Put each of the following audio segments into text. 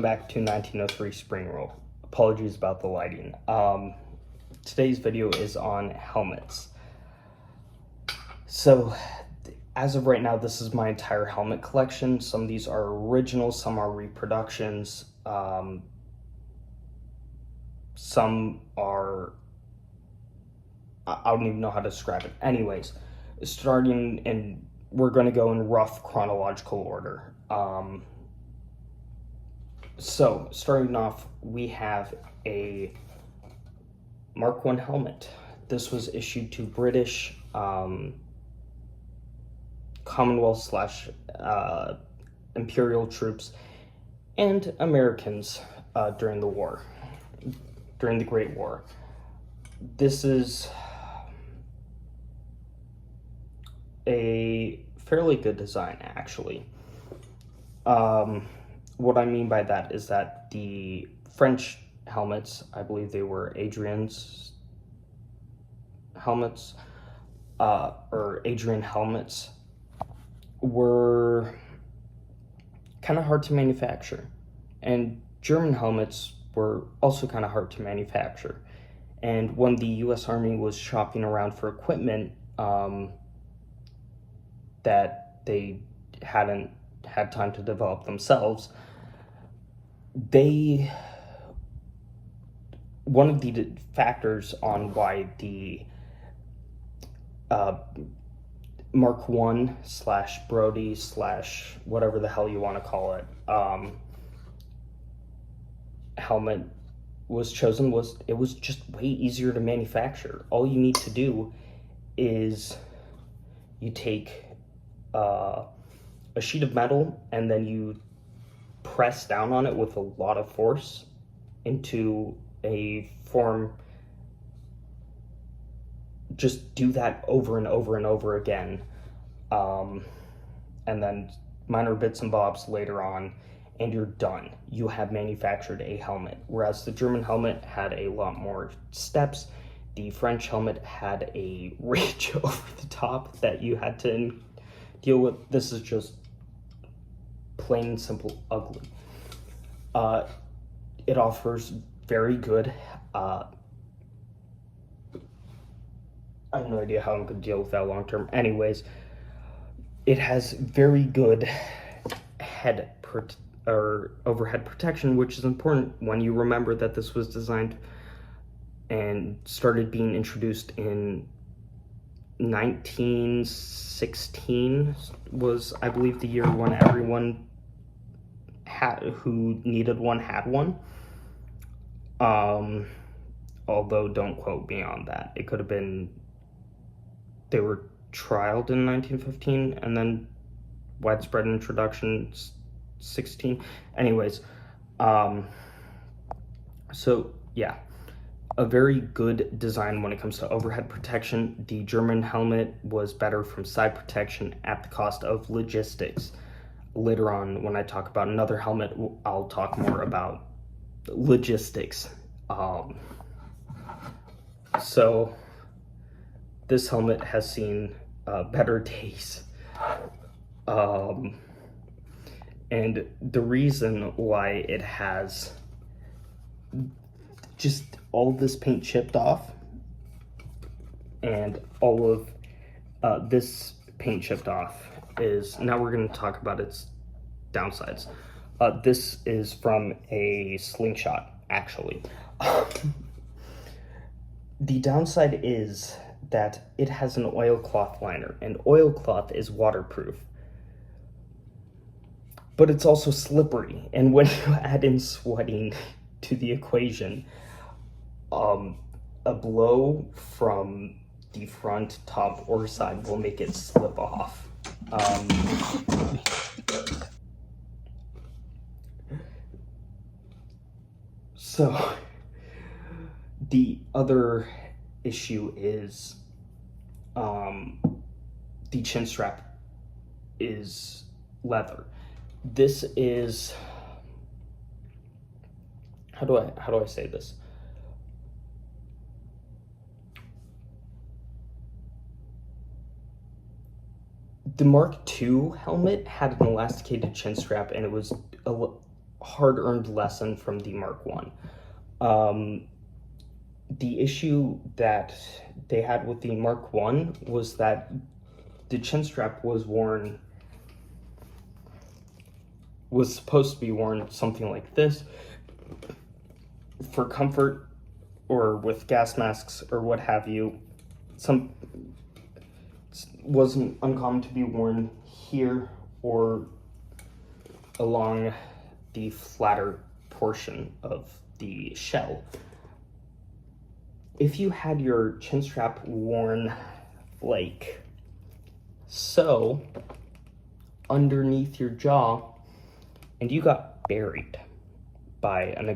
Welcome back to 1903 Spring Roll. Apologies about the lighting. Today's video is on helmets. So, as of right now, this is my entire helmet collection. Some of these are original, some are reproductions. Some are, I don't even know how to describe it. Anyways, starting, and we're going to go in rough chronological order. So, starting off, we have a Mark I helmet. This was issued to British Commonwealth / Imperial troops and Americans during the war, during the Great War. This is a fairly good design, actually. What I mean by that is that the French helmets, I believe they were Adrian's helmets, or Adrian helmets, were kind of hard to manufacture. And German helmets were also kind of hard to manufacture. And when the U.S. Army was shopping around for equipment that they hadn't had time to develop themselves, one of the factors on why the Mark I / Brody / whatever the hell you want to call it, helmet was chosen was it was just way easier to manufacture. All you need to do is you take a sheet of metal and then you press down on it with a lot of force into a form. Just do that over and over and over again, and then minor bits and bobs later on, and you're done. You have manufactured a helmet. Whereas the German helmet had a lot more steps. The French helmet had a ridge over the top that you had to deal with. This is just plain and simple ugly. It offers very good, I have no idea how I'm going to deal with that long term. Anyways, it has very good overhead protection, which is important when you remember that this was designed and started being introduced in 1916 was, I believe, the year when everyone who needed one had one. Although don't quote me on that. It could have been they were trialed in 1915 and then widespread introduction 16. Anyways, so yeah, a very good design when it comes to overhead protection. The German helmet was better from side protection at the cost of logistics. Later on, when I talk about another helmet, I'll talk more about logistics. So this helmet has seen better days. And the reason why it has just all this paint chipped off and all of this paint chipped off is, now we're going to talk about its downsides. This is from a slingshot, actually. The downside is that it has an oilcloth liner, and oilcloth is waterproof. But it's also slippery, and when you add in sweating to the equation, a blow from the front, top, or side will make it slip off. So, the other issue is the chin strap is leather. This is, how do I say this? The Mark II helmet had an elasticated chin strap, and it was hard-earned lesson from the Mark 1. The issue that they had with the Mark 1 was that the chin strap was supposed to be worn something like this for comfort or with gas masks or what have you. Wasn't uncommon to be worn here or along the flatter portion of the shell. If you had your chin strap worn like so underneath your jaw and you got buried by an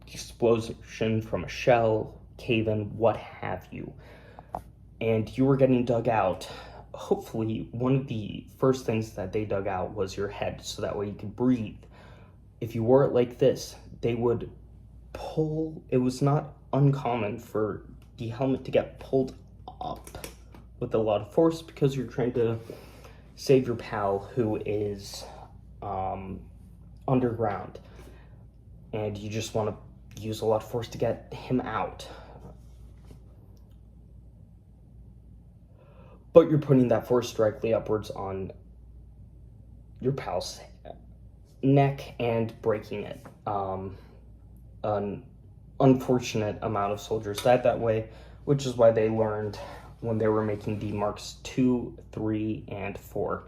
explosion from a shell, cave-in, what have you, and you were getting dug out, hopefully one of the first things that they dug out was your head so that way you could breathe. If you wore it like this, they would pull. It was not uncommon for the helmet to get pulled up with a lot of force because you're trying to save your pal who is underground, and you just want to use a lot of force to get him out. But you're putting that force directly upwards on your pal's neck and breaking it. An unfortunate amount of soldiers died that way, which is why they learned when they were making the Marks 2, 3, and 4.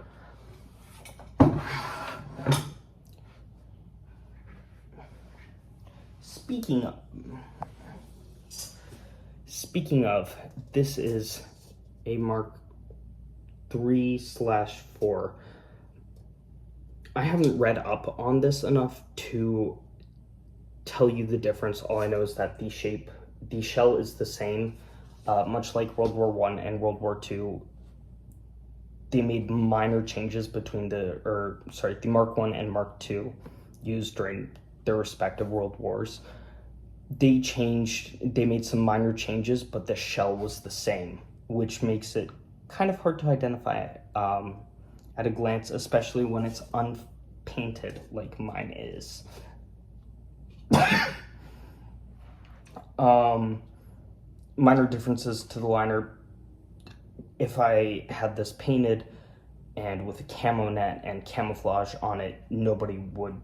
Speaking of, this is a Mark 3/4. I haven't read up on this enough to tell you the difference. All I know is that the shell is the same, much like World War I and World War II. They made minor changes between the Mark I and Mark II used during their respective world wars. They made some minor changes, but the shell was the same, which makes it kind of hard to identify at a glance, especially when it's unpainted like mine is. Minor differences to the liner. If I had this painted and with a camo net and camouflage on it, nobody would,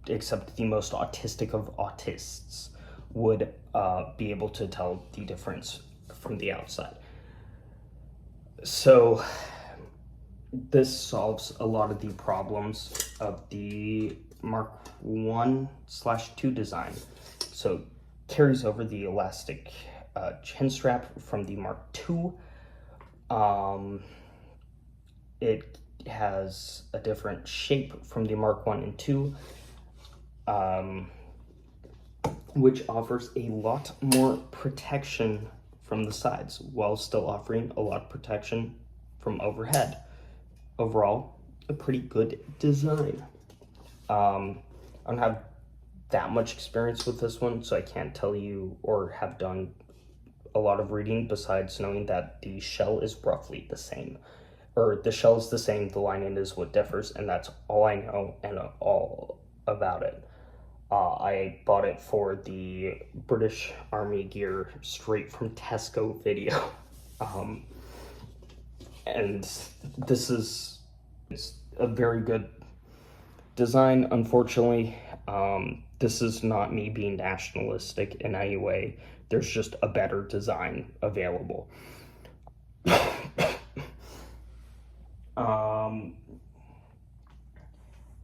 except the most autistic of autists, would be able to tell the difference from the outside. So this solves a lot of the problems of the Mark 1/2 design. So carries over the elastic chin strap from the Mark II. It has a different shape from the Mark 1 and 2, which offers a lot more protection from the sides while still offering a lot of protection from overhead. Overall, a pretty good design. I don't have that much experience with this one, so I can't tell you or have done a lot of reading besides knowing that the shell is roughly the same. Or the shell is the same, the lining is what differs, and that's all I know and all about it. I bought it for the British Army gear straight from Tesco video. And this is a very good design. Unfortunately, this is not me being nationalistic in any way. There's just a better design available.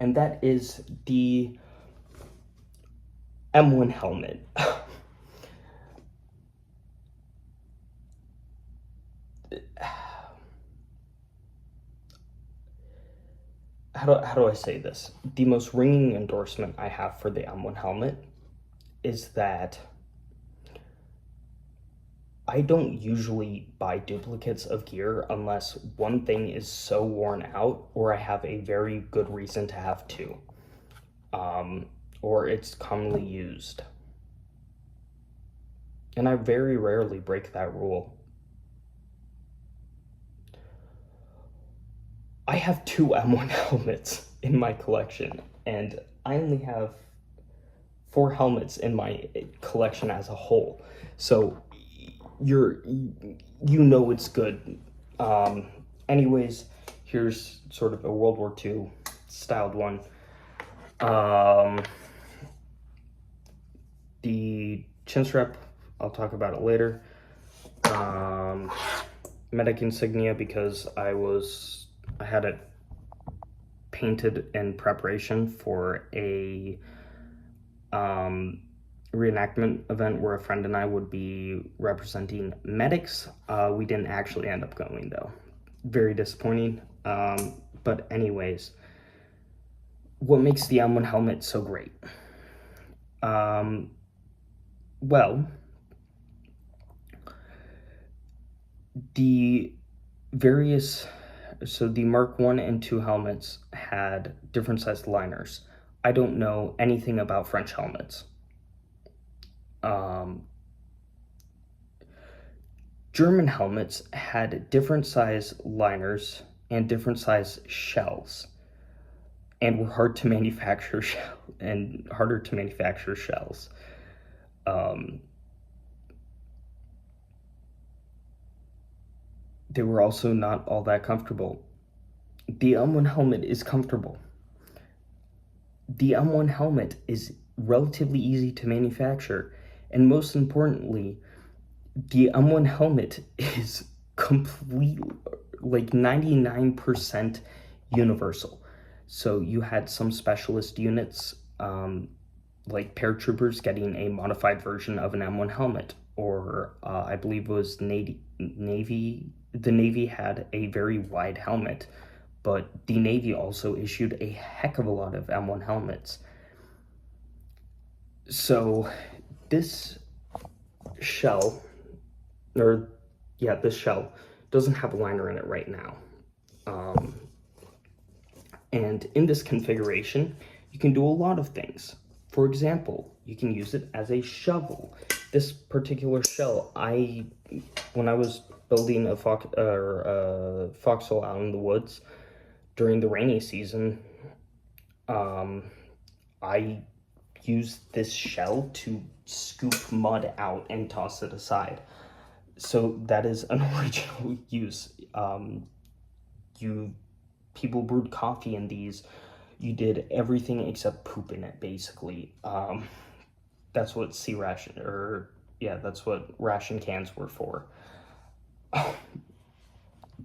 And that is the M1 helmet. How do I say this? The most ringing endorsement I have for the M1 helmet is that I don't usually buy duplicates of gear unless one thing is so worn out or I have a very good reason to have two, or it's commonly used. And I very rarely break that rule. I have two M1 helmets in my collection, and I only have 4 helmets in my collection as a whole. So it's good. Anyways, here's sort of a World War II styled one. The chin strap, I'll talk about it later. Medic insignia, because I had it painted in preparation for a reenactment event where a friend and I would be representing medics. We didn't actually end up going though. Very disappointing. But anyways, what makes the M1 helmet so great? Well, the Mark 1 and 2 helmets had different sized liners. I don't know anything about French helmets. German helmets had different size liners and different size shells, and were harder to manufacture shells. They were also not all that comfortable. The M1 helmet is comfortable. The M1 helmet is relatively easy to manufacture, and most importantly, the M1 helmet is completely, like 99% universal. So you had some specialist units, like paratroopers, getting a modified version of an M1 helmet, or I believe it was Navy. The Navy had a very wide helmet, but the Navy also issued a heck of a lot of M1 helmets. So this shell doesn't have a liner in it right now. And in this configuration, you can do a lot of things. For example, you can use it as a shovel. This particular shell, when I was building a foxhole out in the woods during the rainy season, I used this shell to scoop mud out and toss it aside. So that is an original use. People brewed coffee in these. You did everything except poop in it, basically. That's what that's what ration cans were for.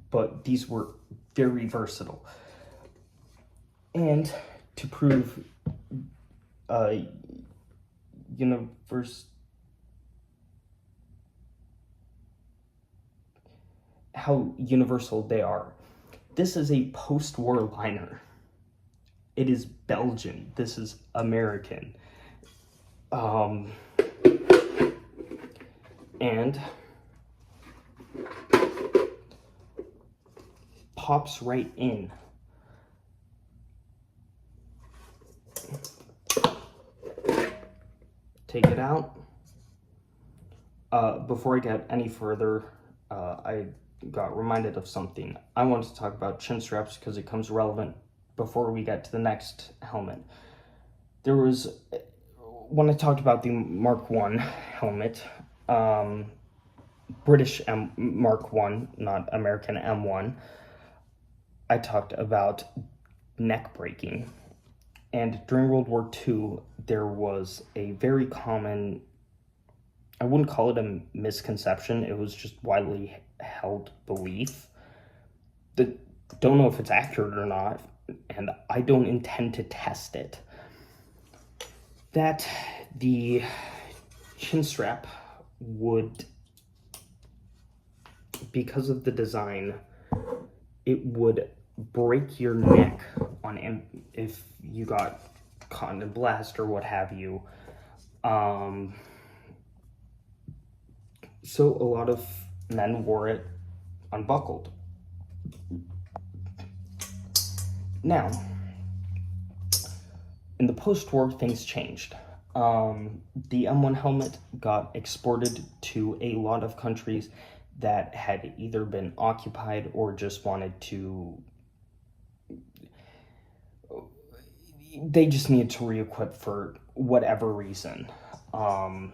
But these were very versatile. And to prove how universal they are, this is a post-war liner. It is Belgian. This is American. And pops right in. Take it out. Before I get any further, I got reminded of something. I wanted to talk about chin straps because it comes relevant before we get to the next helmet. When I talked about the Mark 1 helmet, British Mark 1, not American M1, I talked about neck breaking. And during World War II, there was a very common, I wouldn't call it a misconception, it was just widely held belief. Don't know if it's accurate or not, and I don't intend to test it, that the chin strap would, because of the design, it would break your neck if you got caught in a blast or what have you. So a lot of men wore it unbuckled. Now, in the post-war, things changed. The M1 helmet got exported to a lot of countries that had either been occupied or just wanted to... they just needed to re-equip for whatever reason. And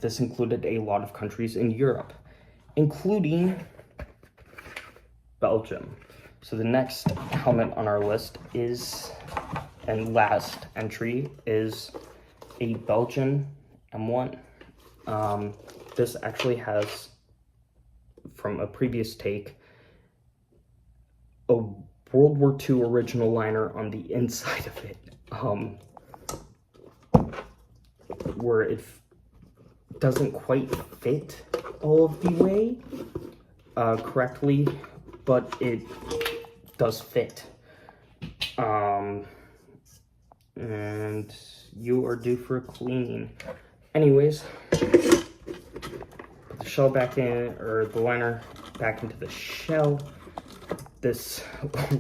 this included a lot of countries in Europe, including Belgium. So the next helmet on our list is, and last entry, is a Belgian M1. This actually has, from a previous take, a World War II original liner on the inside of it, where it doesn't quite fit all of the way correctly, but it does fit. And you are due for a cleaning. Anyways, put the shell back in, or the liner back into the shell. This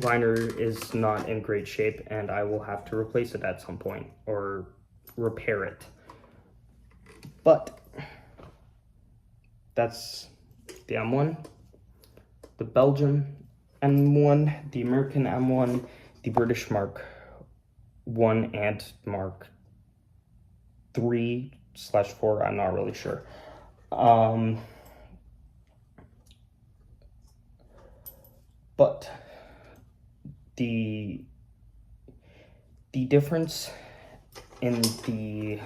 liner is not in great shape, and I will have to replace it at some point, or repair it. But that's the M1, the Belgian M1, the American M1, the British Mark 1 and Mark 3/4, I'm not really sure. But the difference in the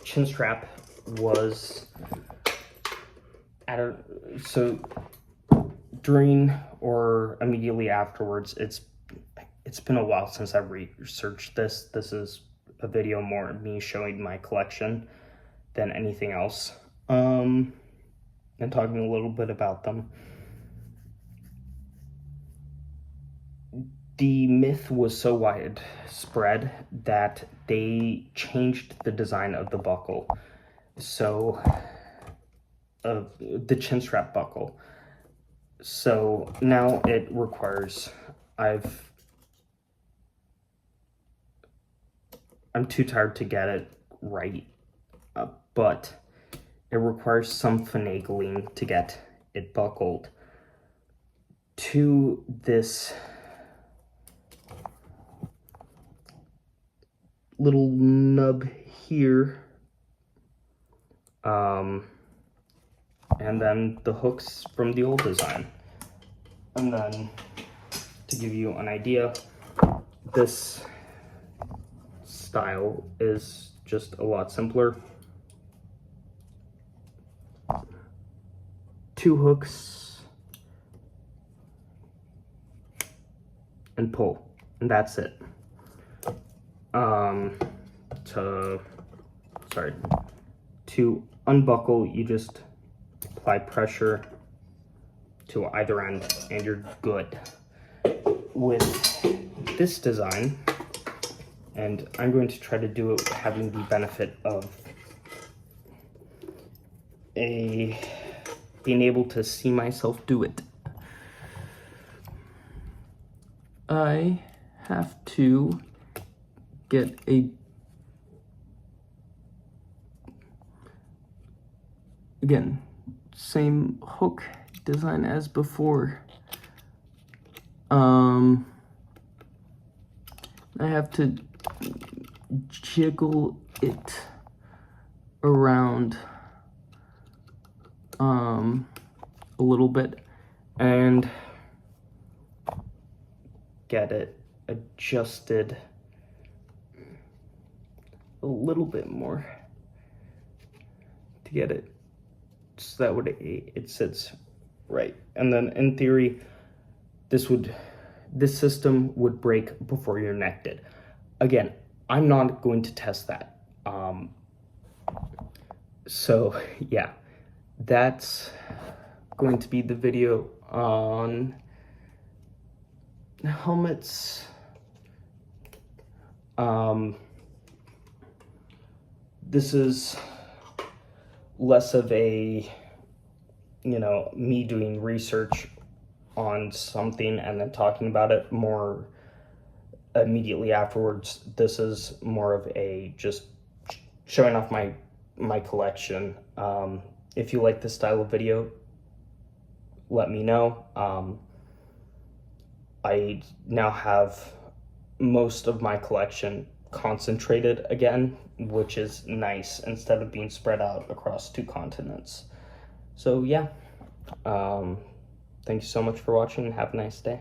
chin strap was so during or immediately afterwards, it's been a while since I've researched this. This is a video more of me showing my collection than anything else, and talking a little bit about them. The myth was so widespread that they changed the design of the buckle. So, the chin strap buckle. So now it requires, I'm too tired to get it right, but it requires some finagling to get it buckled to this little nub here, and then the hooks from the old design. And then, to give you an idea, this style is just a lot simpler. 2 hooks and pull, and that's it. To unbuckle, you just apply pressure to either end and you're good. With this design, and I'm going to try to do it having the benefit of being able to see myself do it. I have to get again, same hook design as before. I have to jiggle it around a little bit and get it adjusted a little bit more to get it so that it sits right. And then in theory, this system would break before your neck did. Again, I'm not going to test that. So yeah, that's going to be the video on helmets. This is less of a, me doing research on something and then talking about it more immediately afterwards. This is more of a just showing off my collection. If you like this style of video, let me know. I now have most of my collection concentrated again, which is nice instead of being spread out across 2 continents. So yeah, thank you so much for watching and have a nice day.